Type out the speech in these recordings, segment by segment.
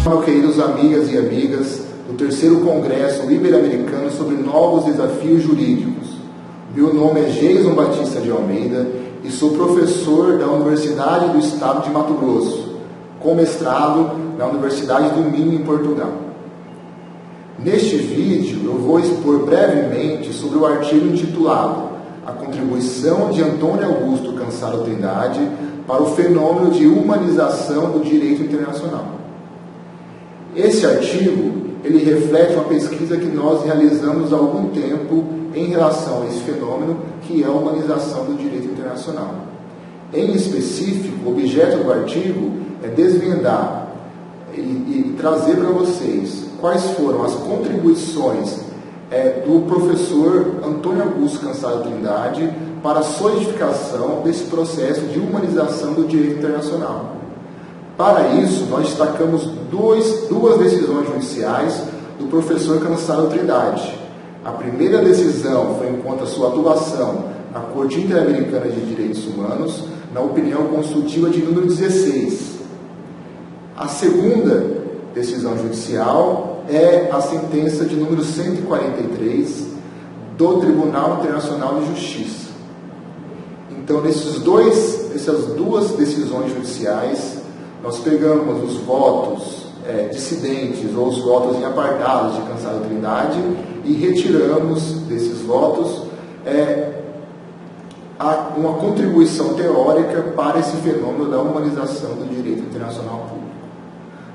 Meus queridos amigas e amigas do terceiro Congresso Ibero-Americano sobre Novos Desafios Jurídicos. Meu nome é Geison Batista de Almeida e sou professor da Universidade do Estado de Mato Grosso, com mestrado na Universidade do Minho, em Portugal. Neste vídeo eu vou expor brevemente sobre o artigo intitulado A Contribuição de Antônio Augusto Cansado Trindade para o Fenômeno de Humanização do Direito Internacional. Esse artigo, ele reflete uma pesquisa que nós realizamos há algum tempo em relação a esse fenômeno, que é a humanização do direito internacional. Em específico, o objeto do artigo é desvendar e trazer para vocês quais foram as contribuições do professor Antônio Augusto Cansado Trindade para a solidificação desse processo de humanização do direito internacional. Para isso, nós destacamos duas decisões judiciais do professor Cansado Trindade. A primeira decisão foi enquanto a sua atuação na Corte Interamericana de Direitos Humanos, na opinião consultiva de número 16. A segunda decisão judicial é a sentença de número 143 do Tribunal Internacional de Justiça. Então, essas duas decisões judiciais, nós pegamos os votos dissidentes ou os votos em apartados de Cansado Trindade e retiramos desses votos uma contribuição teórica para esse fenômeno da humanização do direito internacional público.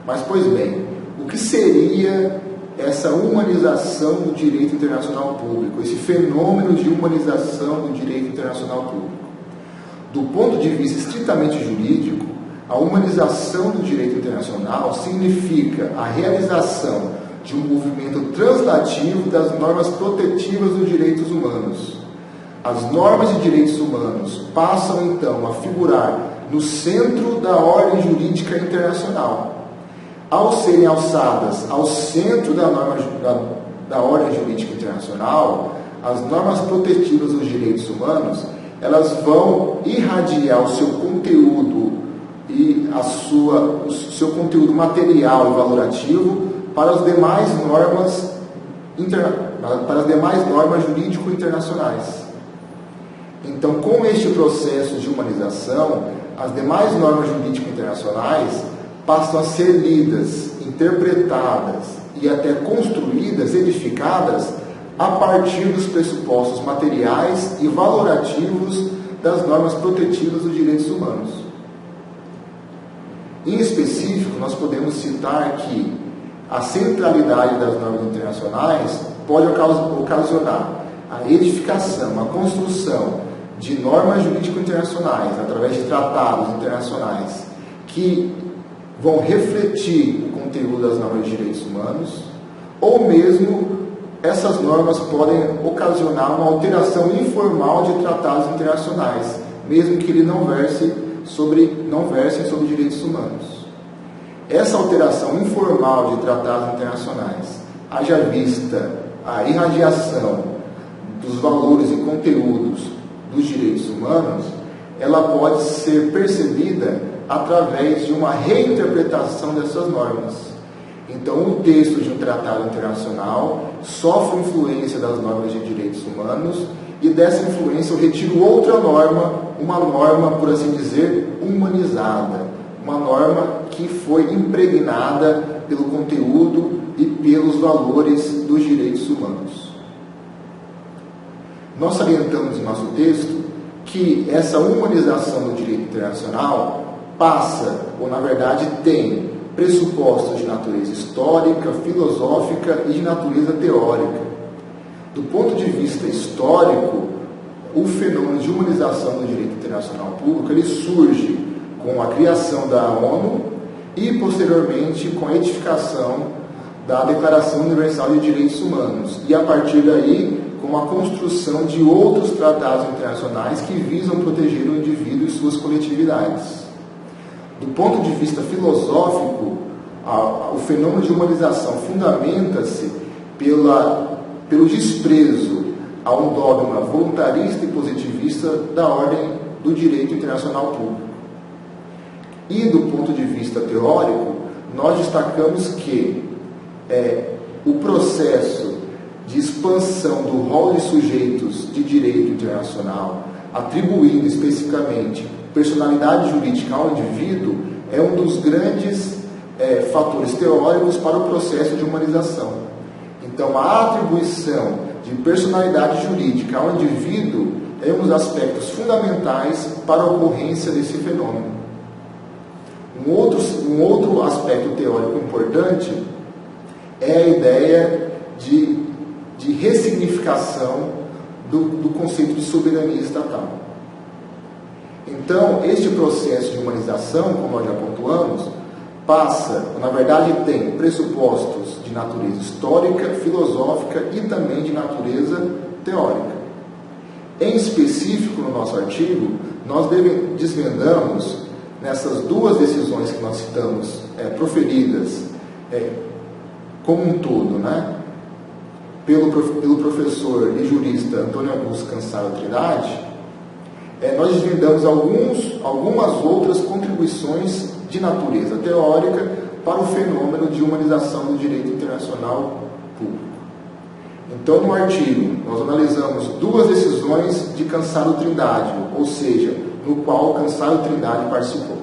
Mas, pois bem, o que seria essa humanização do direito internacional público, esse fenômeno de humanização do direito internacional público? Do ponto de vista estritamente jurídico, a humanização do direito internacional significa a realização de um movimento translativo das normas protetivas dos direitos humanos. As normas de direitos humanos passam, então, a figurar no centro da ordem jurídica internacional. Ao serem alçadas ao centro da ordem jurídica internacional, as normas protetivas dos direitos humanos, elas vão irradiar o seu conteúdo e o seu conteúdo material e valorativo para as demais normas jurídico-internacionais. Então, com este processo de humanização, as demais normas jurídico-internacionais passam a ser lidas, interpretadas e até construídas, edificadas a partir dos pressupostos materiais e valorativos das normas protetivas dos direitos humanos. Em específico, nós podemos citar que a centralidade das normas internacionais pode ocasionar a edificação, a construção de normas jurídico-internacionais através de tratados internacionais que vão refletir o conteúdo das normas de direitos humanos, ou mesmo essas normas podem ocasionar uma alteração informal de tratados internacionais, mesmo que ele não versem sobre direitos humanos. Essa alteração informal de tratados internacionais, haja vista a irradiação dos valores e conteúdos dos direitos humanos, ela pode ser percebida através de uma reinterpretação dessas normas. Então, o texto de um tratado internacional sofre influência das normas de direitos humanos e dessa influência eu retiro outra norma, uma norma, por assim dizer, humanizada, uma norma que foi impregnada pelo conteúdo e pelos valores dos direitos humanos. Nós salientamos em nosso texto que essa humanização do direito internacional passa, ou na verdade tem, pressupostos de natureza histórica, filosófica e de natureza teórica. Do ponto de vista histórico, o fenômeno de humanização do direito internacional público, ele surge com a criação da ONU e, posteriormente, com a edificação da Declaração Universal de Direitos Humanos, e, a partir daí, com a construção de outros tratados internacionais que visam proteger o indivíduo e suas coletividades. Do ponto de vista filosófico, o fenômeno de humanização fundamenta-se pelo desprezo a um dogma voluntarista e positivista da ordem do direito internacional público. E do ponto de vista teórico, nós destacamos que o processo de expansão do rol de sujeitos de direito internacional, atribuindo especificamente personalidade jurídica ao indivíduo, é um dos grandes fatores teóricos para o processo de humanização. Então, a atribuição de personalidade jurídica ao indivíduo é um dos aspectos fundamentais para a ocorrência desse fenômeno. Um outro aspecto teórico importante é a ideia de ressignificação do conceito de soberania estatal. Então, este processo de humanização, como nós já pontuamos, na verdade, tem pressupostos de natureza histórica, filosófica e também de natureza teórica. Em específico, no nosso artigo, nós desvendamos nessas duas decisões que nós citamos, proferidas como um todo, né, pelo professor e jurista Antônio Augusto Cansaro Trindade, nós desvendamos algumas outras contribuições de natureza teórica para o fenômeno de humanização do direito internacional público. Então, no artigo, nós analisamos duas decisões de Cansaro Trindade, ou seja, no qual Cansaro Trindade participou.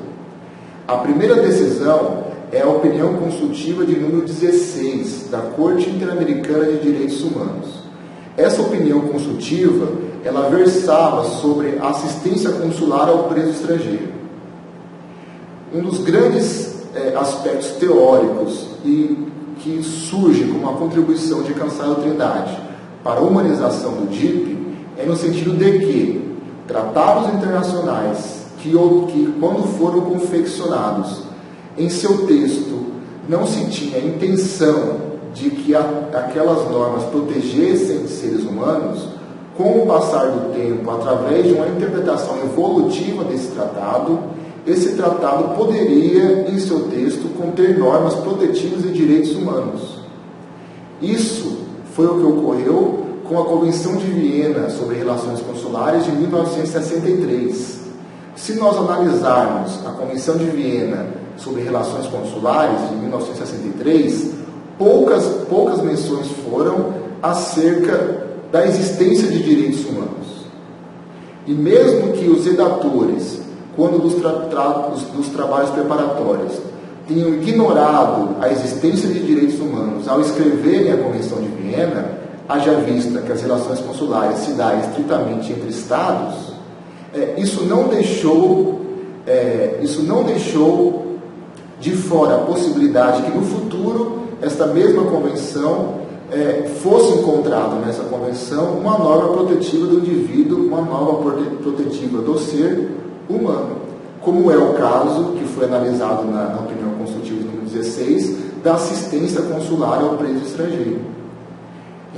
A primeira decisão é a opinião consultiva de número 16 da Corte Interamericana de Direitos Humanos. Essa opinião consultiva, ela versava sobre a assistência consular ao preso estrangeiro. Um dos grandes aspectos teóricos e que surge como uma contribuição de Cansaro Trindade para a humanização do DIP é no sentido de que tratados internacionais que quando foram confeccionados, em seu texto não se tinha a intenção de que aquelas normas protegessem seres humanos, com o passar do tempo, através de uma interpretação evolutiva desse tratado, esse tratado poderia, em seu texto, conter normas protetivas de direitos humanos. Isso foi o que ocorreu com a Convenção de Viena sobre Relações Consulares de 1963. Se nós analisarmos a Convenção de Viena sobre Relações Consulares de 1963, poucas menções foram acerca da existência de direitos humanos. E mesmo que os redatores, quando dos trabalhos preparatórios, tenham ignorado a existência de direitos humanos ao escreverem a Convenção de Viena, haja vista que as relações consulares se dão estritamente entre Estados, isso não deixou de fora a possibilidade que no futuro esta mesma convenção fosse encontrada nessa convenção uma norma protetiva do indivíduo, uma norma protetiva do ser humano, como é o caso que foi analisado na opinião consultiva número 16 da assistência consular ao preso estrangeiro.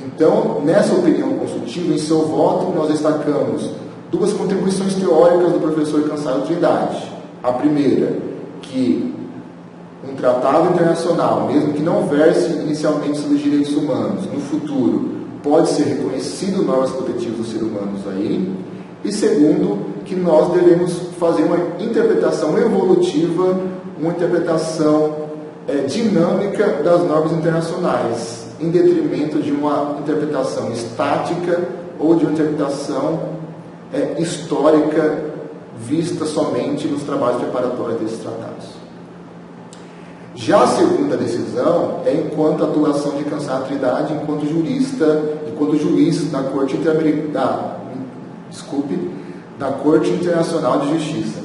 Então, nessa opinião consultiva, em seu voto, nós destacamos duas contribuições teóricas do professor Cansaro Trindade. A primeira, que um tratado internacional, mesmo que não verse inicialmente sobre os direitos humanos, no futuro pode ser reconhecido normas protetivas dos seres humanos aí. E segundo, que nós devemos fazer uma interpretação evolutiva, uma interpretação dinâmica das normas internacionais, em detrimento de uma interpretação estática ou de uma interpretação histórica vista somente nos trabalhos preparatórios desses tratados. Já a segunda decisão é enquanto atuação de Cansaro Trindade enquanto juiz da Corte da Corte Internacional de Justiça.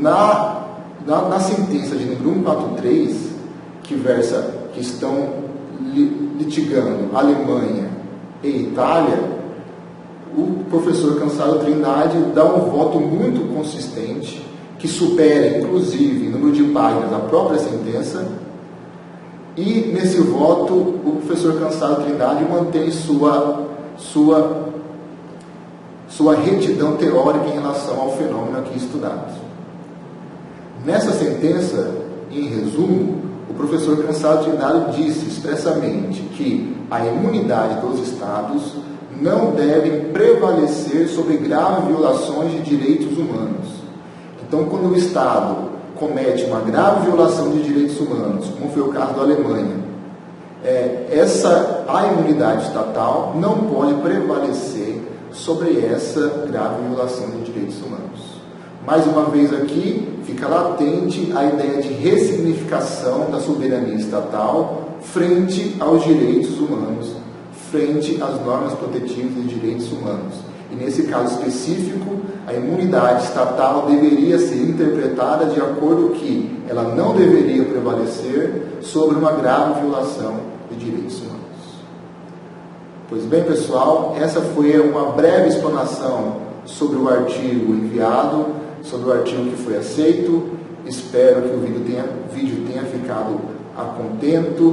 Na sentença de número 143, que estão litigando Alemanha e Itália, o professor Cansaro Trindade dá um voto muito consistente, que supera, inclusive, em número de páginas, a própria sentença, e nesse voto o professor Cansaro Trindade mantém sua retidão teórica em relação ao fenômeno aqui estudado. Nessa sentença, em resumo, o professor Cansaro Trindade disse expressamente que a imunidade dos Estados não deve prevalecer sobre graves violações de direitos humanos. Então, quando o Estado comete uma grave violação de direitos humanos, como foi o caso da Alemanha, a imunidade estatal não pode prevalecer sobre essa grave violação de direitos humanos. Mais uma vez aqui, fica latente a ideia de ressignificação da soberania estatal frente aos direitos humanos, frente às normas protetivas de direitos humanos. E nesse caso específico, a imunidade estatal deveria ser interpretada de acordo que ela não deveria prevalecer sobre uma grave violação de direitos humanos. Pois bem, pessoal, essa foi uma breve explanação sobre o artigo enviado, sobre o artigo que foi aceito. Espero que o vídeo tenha ficado a contento.